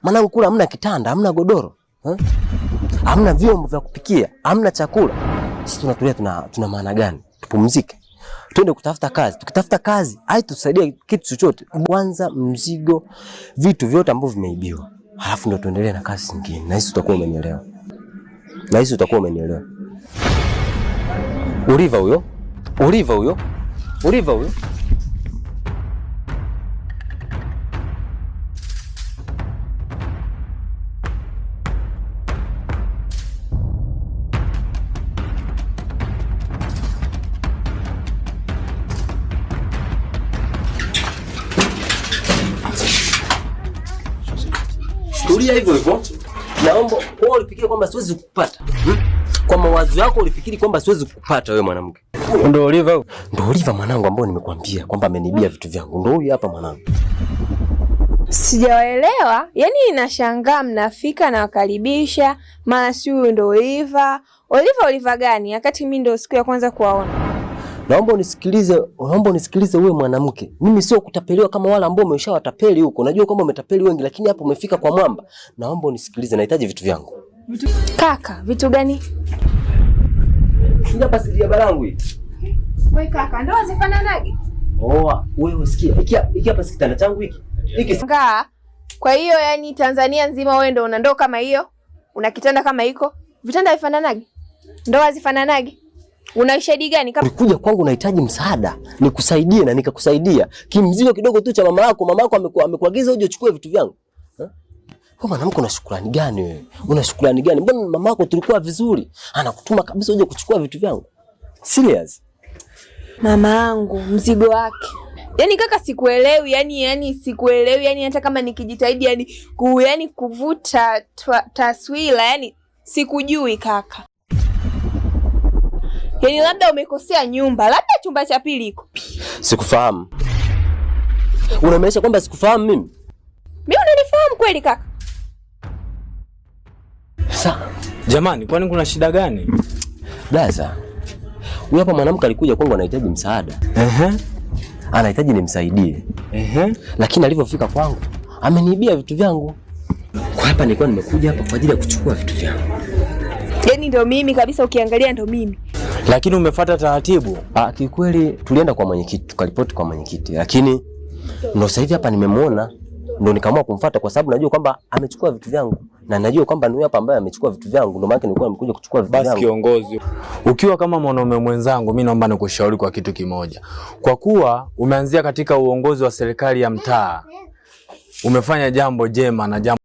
Mwanangu kula hamna kitanda, hamna godoro. Hamna vyombo vya kupikia, hamna chakula. Sisi tunatulia tuna maana gani? Tupumzike. Twende kutafuta kazi. Tukitafuta kazi, haitusaidie kitu chochote. Kwanza mzigo, vitu vyote ambavyo vimeibiwa. Halafu ndio tuendelee na kazi nyingine. Na hisi utakuwa umenielewa. Oliva huyo. Tulia hivyo. Naomba wewe ulifikiri kwamba siwezi kukupata. Kwa mawazo yako ulifikiri kwamba siwezi kukupata wewe mwanamke. Ndio Oliva. Ndio Oliva mwanangu ambao nimekuambia kwamba amenibia vitu vyangu. Ndio huyu hapa mwanangu. Sijaelewa. Yaani ninashangaa mnafika na wakaribisha, mara si huyu ndio Oliva. Oliva gani? Wakati mimi ndio siku ya kwanza kuwaona. Naomba unisikilize wewe mwanamke. Mimi sio kutapeliwa kama wale ambao umeshawatapeli huko. Najua kwamba umetapeli wengi lakini hapo umefika kwa mwamba. Naomba unisikilize, nahitaji vitu vyangu. Kaka, vitu gani? Sija basi ya barangu hii. Wewe kaka, ndio zifananaje? Wewe sikia. Iki hapa si kitanda changu hiki. Ngaa. Kwa hiyo yani Tanzania nzima wewe ndio una ndoo kama hiyo? Una kitanda kama hiko? Vitanda vifananaje? Ndoa zifananaje? Una ushahidi gani kama ulikuja kwangu unahitaji msaada, nikusaidie na nikakusaidia. Kimzigo kidogo tu cha mama yako amekuagiza uje uchukue vitu vyangu. Wewe mwanamke una shukrani gani wewe? Una shukrani gani? Mbona mama yako tulikuwa vizuri? Anakutuma kabisa uje kuchukua vitu vyangu. Serious? Mama yangu mzigo wake. Yaani kaka sikuelewi, yani sikuelewi, yani hata kama nikijitahidi yani kuvuta taswira, yani sikujui kaka. Yaani labda umekosea nyumba, labda chumba cha pili iko. Sikufahamu. Unamaanisha kwamba sikufahamu mimi? Mimi unanifahamu kweli kaka? Jamani, kwani kuna shida gani? Blaza. Huyu hapa mwanamke alikuja kwangu anahitaji msaada. Anahitaji nimsaidie. Lakini alivyofika kwangu, ameniibia vitu vyangu. Kwa hapa nilikuwa nimekuja hapa kwa ajili ya kuchukua vitu vyangu. Yaani ndio mimi kabisa, ukiangalia ndio mimi. Lakini umefuata taratibu? Kikweli tulienda kwa mwenyekiti, tukaripoti kwa mwenyekiti. Lakini ndio sasa hivi hapa nimemuona, ndio nikaamua kumfuata kwa sababu najua kwamba amechukua vitu vyangu. Na najua kwamba ni hapa ambaye amechukua vitu vyangu, ndio maana nilikuwa nimekuja kuchukua vitu vyangu. Basi kiongozi, ukiwa kama mwanaume mwenzangu, mimi naomba nikushauri kwa kitu kimoja. Kwa kuwa umeanzia katika uongozi wa serikali ya mtaa, umefanya jambo jema na jambo